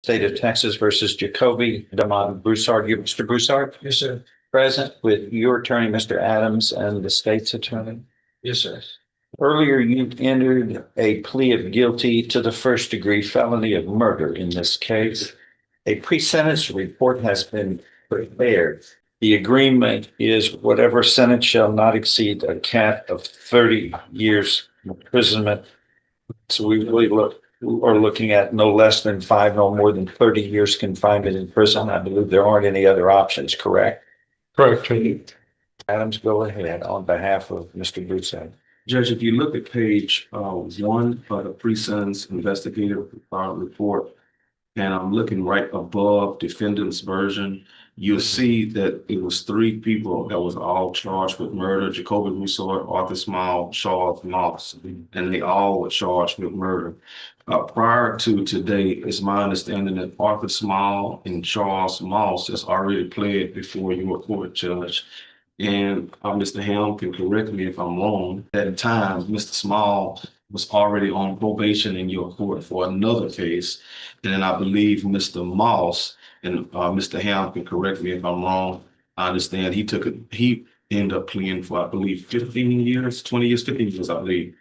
State of Texas versus Jacoby Damon Broussard. You, Mr. Broussard, Yes, sir. present with your attorney, Mr. Adams, and the state's attorney. Yes, sir. Earlier, you entered a plea of guilty to the first-degree felony of murder in this case. A pre-sentence report has been prepared. The agreement is whatever sentence shall not exceed a cap of 30 years imprisonment. So we really are looking at no less than 5, no more than 30 years confinement in prison. I believe there aren't any other options, correct? Correct. Adams, go ahead on behalf of Mr. Broussard. Judge, if you look at page 1 of the pre-sentence investigative report, and I'm looking right above defendant's version, you'll see that it was 3 people that was all charged with murder: Jacoby Broussard, Arthur Small, Charles Moss, and they all were charged with murder. Prior to today, it's my understanding that Arthur Small and Charles Moss has already pled before your court, Judge. And Mr. Helm can correct me if I'm wrong. At the time, Mr. Small was already on probation in your court for another case. And then I believe Mr. Moss and Mr. Helm can correct me if I'm wrong. I understand he ended up pleading for, I believe, 15 years, 20 years, 15 years, I believe.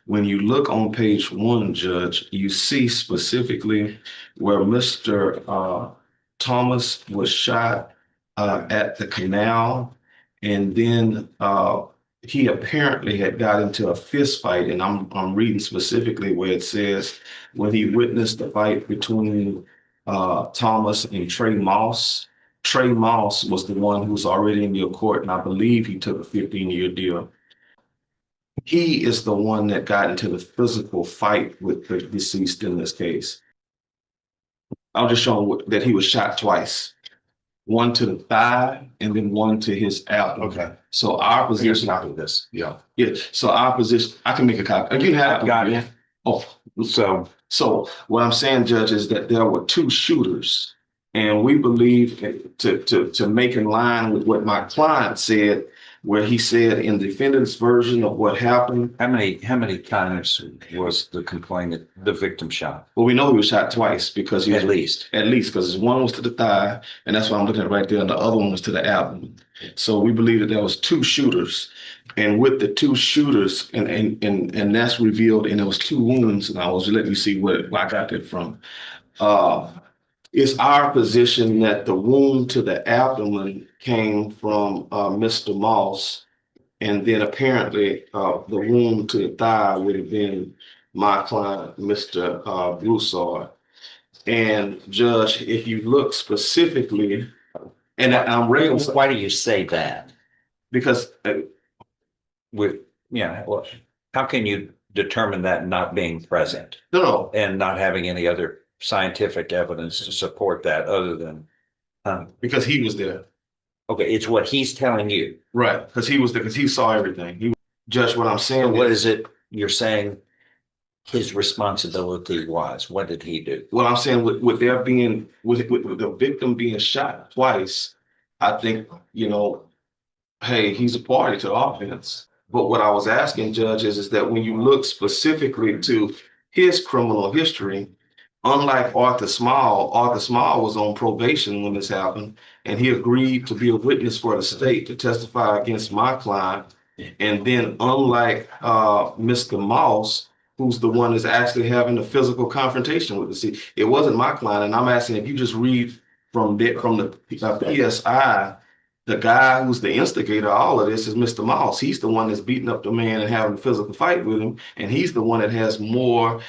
When you look on page 1, Judge, you see specifically where Mr. Thomas was shot at the canal. And then he apparently had got into a fist fight, and I'm reading specifically where it says when he witnessed the fight between Thomas and Trey Moss. Trey Moss was the one who was already in your court, and I believe he took a 15-year deal. He is the one that got into the physical fight with the deceased in this case. I'll just show him that he was shot twice. One to the thigh and then one to his abdomen. Okay. So our position. Copy this. Yeah. Yeah. So our position, I can make a copy. You have Got it. Oh, So what I'm saying, Judge, is that there were 2 shooters, and we believe to make in line with what my client said, where he said in the defendant's version of what happened. how many times was the complainant, the victim shot? Well, we know he was shot twice because he was At least. because one was to the thigh, and that's what I'm looking at right there, and the other one was to the abdomen. So we believe that there was 2 shooters, and with the 2 shooters, and that's revealed, and there was 2 wounds, and I was letting you see where I got that from. It's our position that the wound to the abdomen came from Mr. Moss, and then apparently the wound to the thigh would have been my client, Mr. Broussard. And Judge, if you look specifically, and I'm ready. Why do you say that? Because Well, how can you determine that not being present no, and not having any other scientific evidence to support that other than because he was there. okay, it's what he's telling you. Right, because he was there, because he saw everything. Judge, what I'm saying So what is it you're saying his responsibility was? What did he do? what I'm saying with there being with the victim being shot twice, I think, hey, he's a party to the offense. But what I was asking, Judge, is that when you look specifically to his criminal history, unlike Arthur Small was on probation when this happened, and he agreed to be a witness for the state to testify against my client. And then unlike Mr. Moss, who's the one that's actually having the physical confrontation with the city, it wasn't my client. And I'm asking, if you just read from the PSI, the guy who's the instigator of all of this is Mr. Moss. He's the one that's beating up the man and having a physical fight with him, and he's the one that has more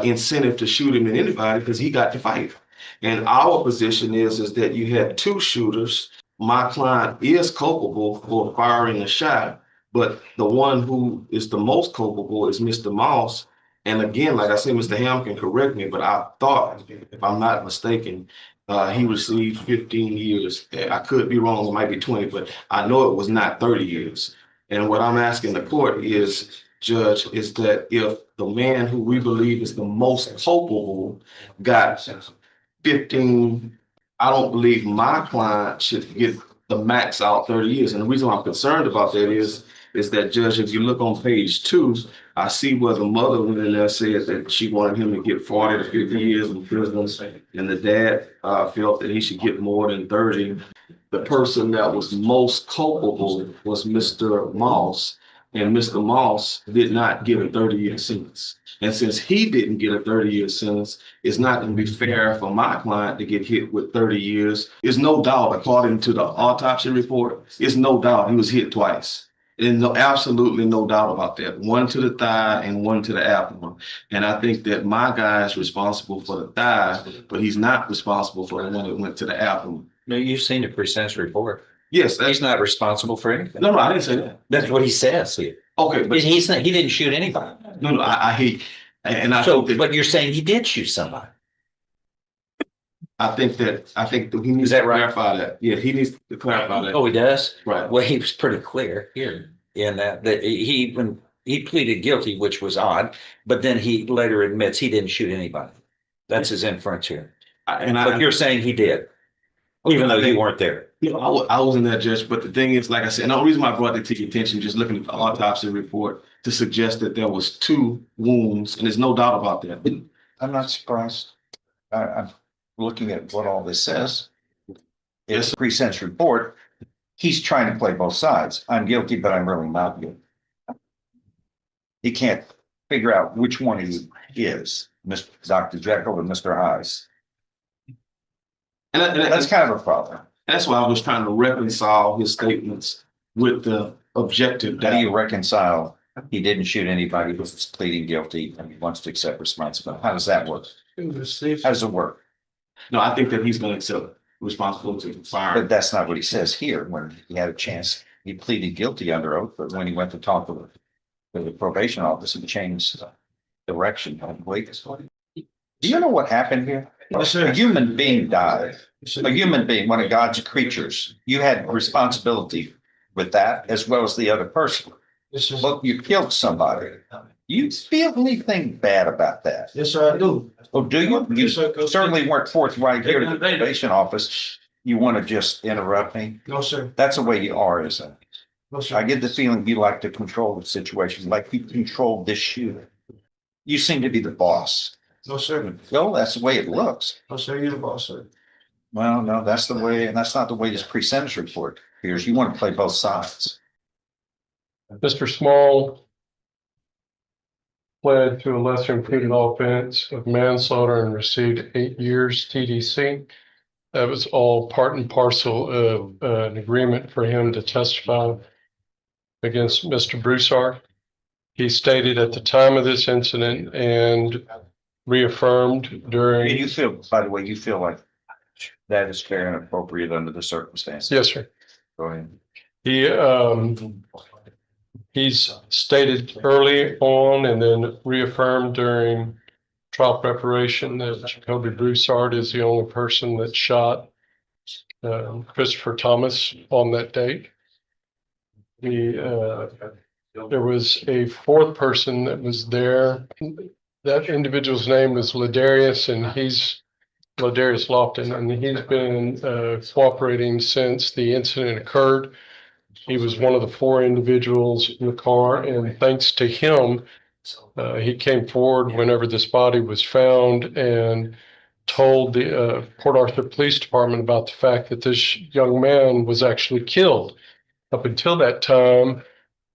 incentive to shoot him than anybody because he got to fight. And our position is that you had 2 shooters. My client is culpable for firing a shot, but the one who is the most culpable is Mr. Moss. And again, like I said, Mr. Ham can correct me, but I thought, if I'm not mistaken, he received 15 years. I could be wrong, it might be 20, but I know it was not 30 years. And what I'm asking the court is, Judge, is that if the man who we believe is the most culpable got 15, I don't believe my client should get the max out 30 years. And the reason I'm concerned about that is is that, Judge, if you look on page 2, I see where the mother went in there said that she wanted him to get 40 to 50 years in prison, and the dad felt that he should get more than 30. The person that was most culpable was Mr. Moss, and Mr. Moss did not get a 30-year sentence. And since he didn't get a 30-year sentence, it's not going to be fair for my client to get hit with 30 years. There's no doubt, according to the autopsy report, it's no doubt he was hit twice. There's no, absolutely no doubt about that. One to the thigh and one to the abdomen. And I think that my guy is responsible for the thigh, but he's not responsible for the one that went to the abdomen. No, you've seen the pre-sentence report. Yes, He's not responsible for anything. no, I didn't say that. That's what he says here. Okay, but He's not, he didn't shoot anybody. no, I hate, and I So, think that, but you're saying he did shoot somebody. I think that he needs Is that to right? clarify that. Yeah, he needs to clarify that. Oh, he does? Right. Well, he was pretty clear here in that when he pleaded guilty, which was odd, but then he later admits he didn't shoot anybody. That's his inference here. But you're saying he did, even though you weren't there. You know, I wasn't that, Judge, but the thing is, like I said, and the reason why I brought that to your attention, just looking at the autopsy report, to suggest that there was 2 wounds, and there's no doubt about that. I'm not surprised. I'm looking at what all this says. It's a pre-sentence report. He's trying to play both sides. I'm guilty, but I'm really not guilty. He can't figure out which one he is, Mr. Dr. Jekyll or Mr. Hyde. And That's kind of a problem. that's why I was trying to reconcile his statements with the objective How do you data. reconcile? He didn't shoot anybody, who's pleading guilty, and he wants to accept responsibility. How does that work? How does it work? No, I think that he's going to accept responsibility for firing. But that's not what he says here. When he had a chance, he pleaded guilty under oath, but when he went to talk to the probation office, he changed direction completely. Do you know what happened here? A human being died. A human being, one of God's creatures. You had responsibility with that as well as the other person. Look, you killed somebody. You feel anything bad about that? Yes, sir, I do. Oh, do you? You Yes, sir. certainly weren't forthright here at the probation office. You want to just interrupt me? No, sir. That's the way you are, isn't it? No, sir. I get the feeling you like to control the situation, like you controlled this shooter. You seem to be the boss. No, sir. Well, that's the way it looks. No, sir, you're the boss, sir. Well, no, that's the way, and that's not the way this pre-sentence report appears. You want to play both sides. Mr. Small pled to a lesser included offense of manslaughter and received 8 years TDC. That was all part and parcel of an agreement for him to testify against Mr. Broussard. He stated at the time of this incident and reaffirmed And during. you feel, by the way, you feel like that is fair and appropriate under the circumstances. Yes, sir. Go ahead. He's stated early on and then reaffirmed during trial preparation that Jacoby Broussard is the only person that shot Christopher Thomas on that date. There was a 4th person that was there. That individual's name was Ladarius, and he's Ladarius Lofton, and he's been cooperating since the incident occurred. He was one of the 4 individuals in the car, and thanks to him, he came forward whenever this body was found and told the Port Arthur Police Department about the fact that this young man was actually killed. Up until that time,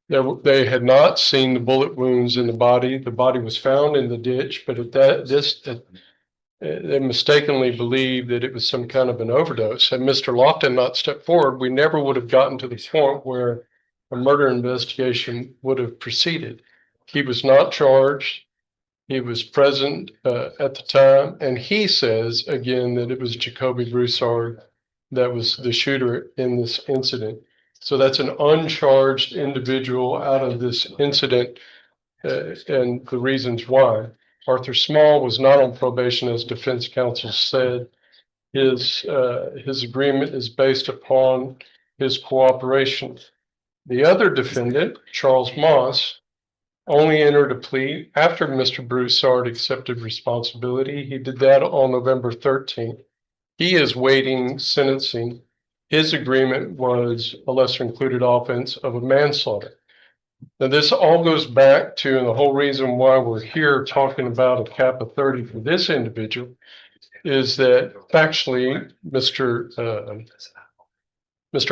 they had not seen the bullet wounds in the body. The body was found in the ditch, but they mistakenly believed that it was some kind of an overdose. Had Mr. Lofton not stepped forward, we never would have gotten to the point where a murder investigation would have proceeded. He was not charged. He was present at the time, and he says again that it was Jacoby Broussard that was the shooter in this incident. So that's an uncharged individual out of this incident, and the reasons why. Arthur Small was not on probation, as defense counsel said. His agreement is based upon his cooperation. The other defendant, Charles Moss, only entered a plea after Mr. Broussard accepted responsibility. He did that on November 13th. He is waiting sentencing. His agreement was a lesser included offense of a manslaughter. Now, this all goes back to, and the whole reason why we're here talking about a cap of 30 for this individual is that factually, Mr.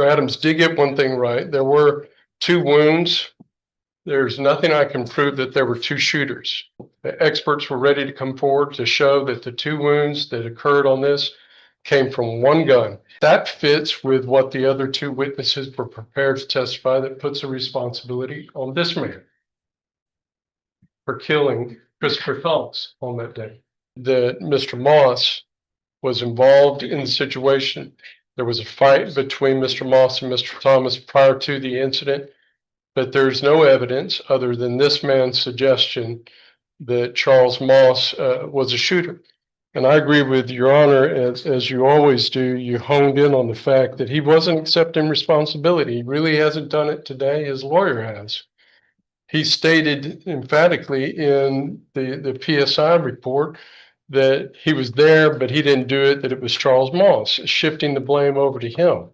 Adams did get one thing right. There were 2 wounds. There's nothing I can prove that there were 2 shooters. The experts were ready to come forward to show that the 2 wounds that occurred on this came from 1 gun. That fits with what the other 2 witnesses were prepared to testify. That puts a responsibility on this man for killing Christopher Thomas on that day. That Mr. Moss was involved in the situation. There was a fight between Mr. Moss and Mr. Thomas prior to the incident, but there's no evidence other than this man's suggestion that Charles Moss was a shooter. And I agree with Your Honor, as you always do, you honed in on the fact that he wasn't accepting responsibility. He really hasn't done it today. His lawyer has. He stated emphatically in the PSI report that he was there, but he didn't do it, that it was Charles Moss, shifting the blame over to him.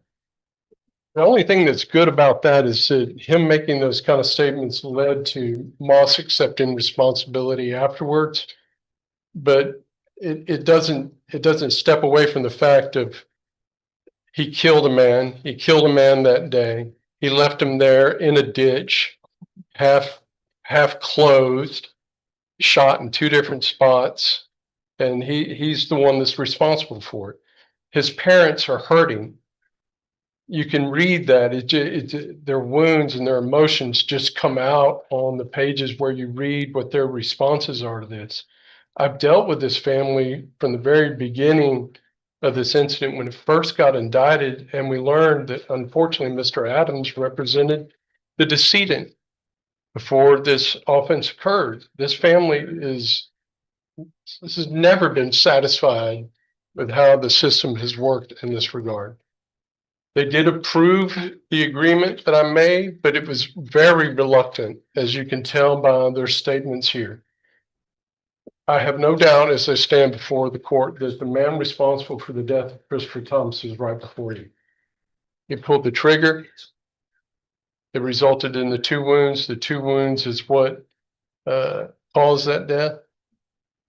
The only thing that's good about that is that him making those kind of statements led to Moss accepting responsibility afterwards. But it doesn't step away from the fact of he killed a man. He killed a man that day. He left him there in a ditch, half clothed, shot in 2 different spots, and he's the one that's responsible for it. His parents are hurting. You can read that. Their wounds and their emotions just come out on the pages where you read what their responses are to this. I've dealt with this family from the very beginning of this incident when it first got indicted, and we learned that unfortunately Mr. Adams represented the decedent before this offense occurred. This family has never been satisfied with how the system has worked in this regard. They did approve the agreement that I made, but it was very reluctant, as you can tell by their statements here. I have no doubt as I stand before the court that the man responsible for the death of Christopher Thomas is right before you. He pulled the trigger. It resulted in the 2 wounds. The 2 wounds is what caused that death.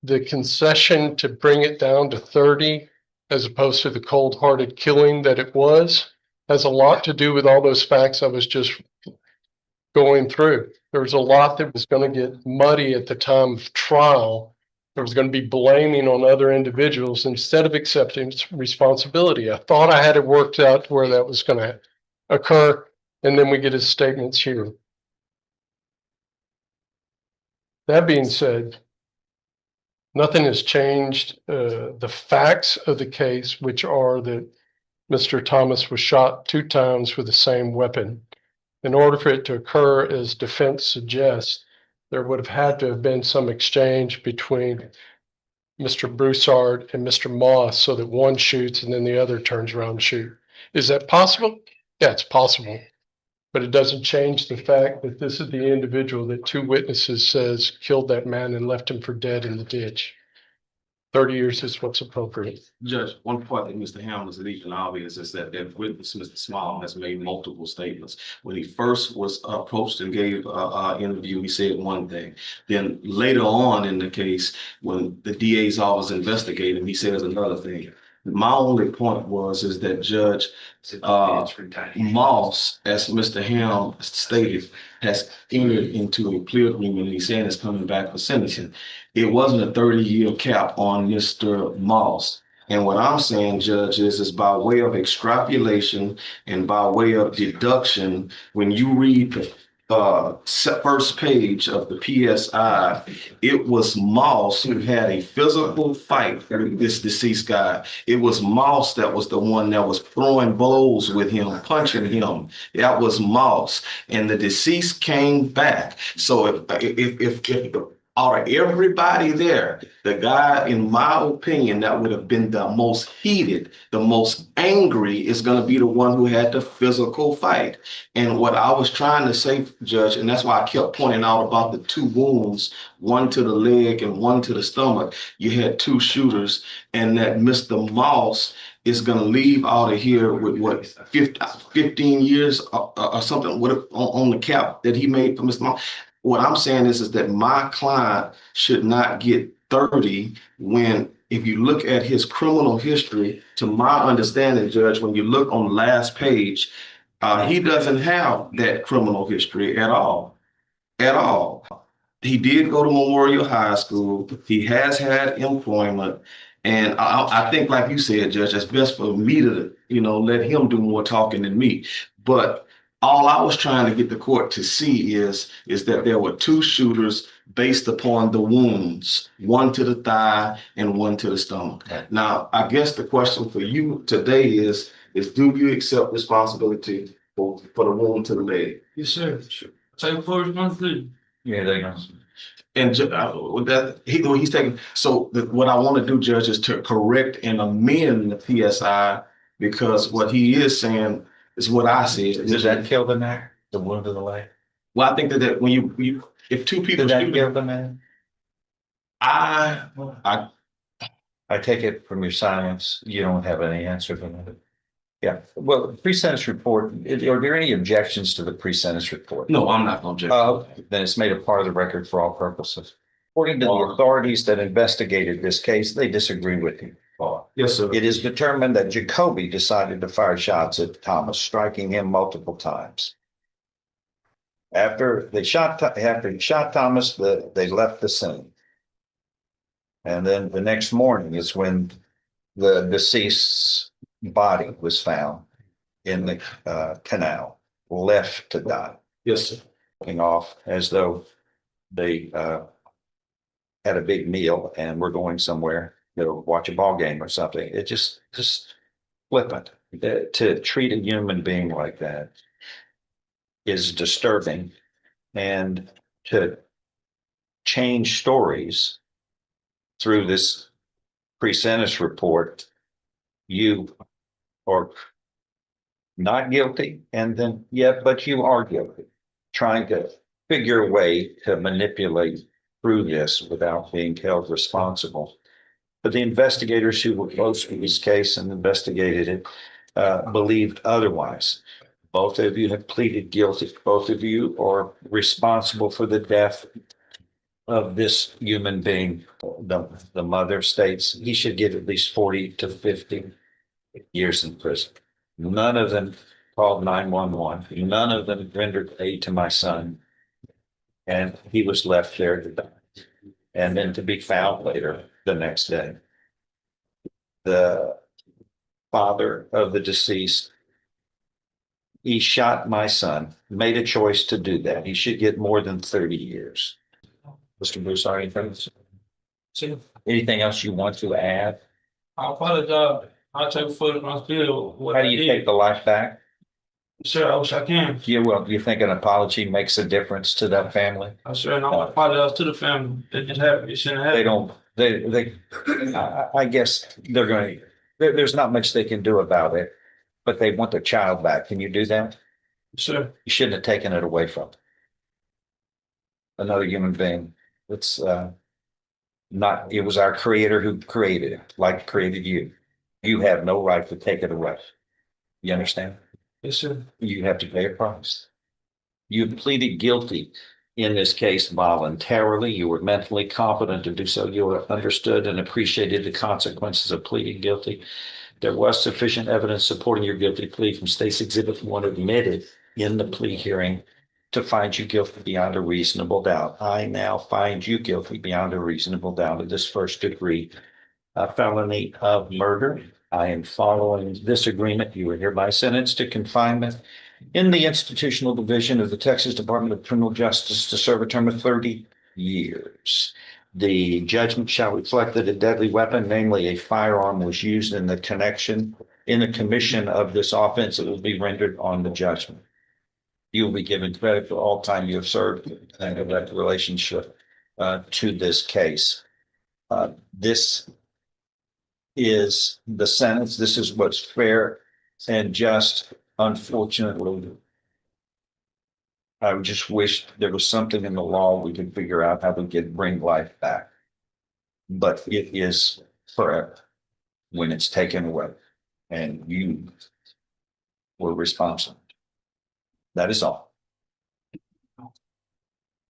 The concession to bring it down to 30, as opposed to the cold-hearted killing that it was, has a lot to do with all those facts I was just going through. There was a lot that was going to get muddy at the time of trial. There was going to be blaming on other individuals instead of accepting responsibility. I thought I had it worked out to where that was going to occur, and then we get his statements here. That being said, nothing has changed. The facts of the case, which are that Mr. Thomas was shot 2 times with the same weapon. In order for it to occur, as defense suggests, there would have had to have been some exchange between Mr. Broussard and Mr. Moss so that one shoots and then the other turns around and shoots. Is that possible? Yeah, it's possible. But it doesn't change the fact that this is the individual that 2 witnesses says killed that man and left him for dead in the ditch. 30 years is what's appropriate. Judge, one point that Mr. Hamlin is leaving obvious is that witness, Mr. Small, has made multiple statements. When he first was approached and gave an interview, he said one thing. Then later on in the case, when the DA's office investigated, he says another thing. My only point is that Judge Moss, as Mr. Ham stated, has entered into a plea agreement, and he's saying it's coming back for sentencing. It wasn't a 30-year cap on Mr. Moss. And what I'm saying, Judge, is by way of extrapolation and by way of deduction, when you read the first page of the PSI, it was Moss who had a physical fight with this deceased guy. It was Moss that was the one that was throwing blows with him, punching him. That was Moss, and the deceased came back. So if Out of everybody there, the guy, in my opinion, that would have been the most heated, the most angry is going to be the one who had the physical fight. And what I was trying to say, Judge, and that's why I kept pointing out about the two wounds, one to the leg and one to the stomach. You had two shooters, and that Mr. Moss is going to leave out of here with what, 15 years or something on the cap that he made for Mr. Moss. What I'm saying is that my client should not get 30 when, if you look at his criminal history, to my understanding, Judge, when you look on the last page, he doesn't have that criminal history at all. At all. He did go to Memorial High School. He has had employment. And I think, like you said, Judge, it's best for me to, let him do more talking than me. But all I was trying to get the court to see is that there were two shooters based upon the wounds, one to the thigh and one to the stomach. Okay. Now, I guess the question for you today is do you accept responsibility for the wound to the leg? Yes, sir. Take full responsibility. Yeah, they know. And with that, he's taking. So what I want to do, Judge, is to correct and amend the PSI, because what he is saying is what I said. Does that kill the man? The wound to the leg? Well, I think that when you if two people Did that shoot, kill the man? I I take it from your silence, you don't have any answer for that. Yeah, well, pre-sentence report, are there any objections to the pre-sentence report? no, I'm not going to object. Then it's made a part of the record for all purposes. According to the authorities that investigated this case, they disagree with you. Yes, sir. It is determined that Jacoby decided to fire shots at Thomas, striking him multiple times. After he shot Thomas, they left the scene. And then the next morning is when the deceased's body was found in the canal, left to die. Yes, sir. Looking off as though they had a big meal and were going somewhere, watch a ball game or something. It just flippant. To treat a human being like that is disturbing, and to change stories through this pre-sentence report, you are not guilty, and then, but you are guilty, trying to figure a way to manipulate through this without being held responsible. But the investigators who were close to this case and investigated it believed otherwise. Both of you have pleaded guilty. Both of you are responsible for the death of this human being. The mother states he should get at least 40 to 50 years in prison. None of them called 911. None of them rendered aid to my son. And he was left there to die, and then to be found later the next day. The father of the deceased, he shot my son, made a choice to do that. He should get more than 30 years. Mr. Broussard, anything else you want to add? I apologize. I'll take full responsibility. How do you take the life back? Sir, I wish I can. Yeah, well, do you think an apology makes a difference to that family? I sure, and I apologize to the family. It just happened. It shouldn't happen. They don't, I guess they're going to, there's not much they can do about it, but they want their child back. Can you do that? Sure. You shouldn't have taken it away from another human being. It's not, it was our creator who created it, like created you. You have no right to take it away. You understand? Yes, sir. You have to pay a price. You pleaded guilty in this case voluntarily. You were mentally competent to do so. You understood and appreciated the consequences of pleading guilty. There was sufficient evidence supporting your guilty plea from State's Exhibit 1 admitted in the plea hearing to find you guilty beyond a reasonable doubt. I now find you guilty beyond a reasonable doubt of this first degree felony of murder. I am following this agreement. You are hereby sentenced to confinement in the institutional division of the Texas Department of Criminal Justice to serve a term of 30 years. The judgment shall reflect that a deadly weapon, namely a firearm, was used in the commission of this offense. It will be rendered on the judgment. You will be given credit for all time you have served and that relationship to this case. This is the sentence. This is what's fair and just. Unfortunately, I would just wish there was something in the law we could figure out how to bring life back. But it is forever when it's taken away, and you were responsible. That is all.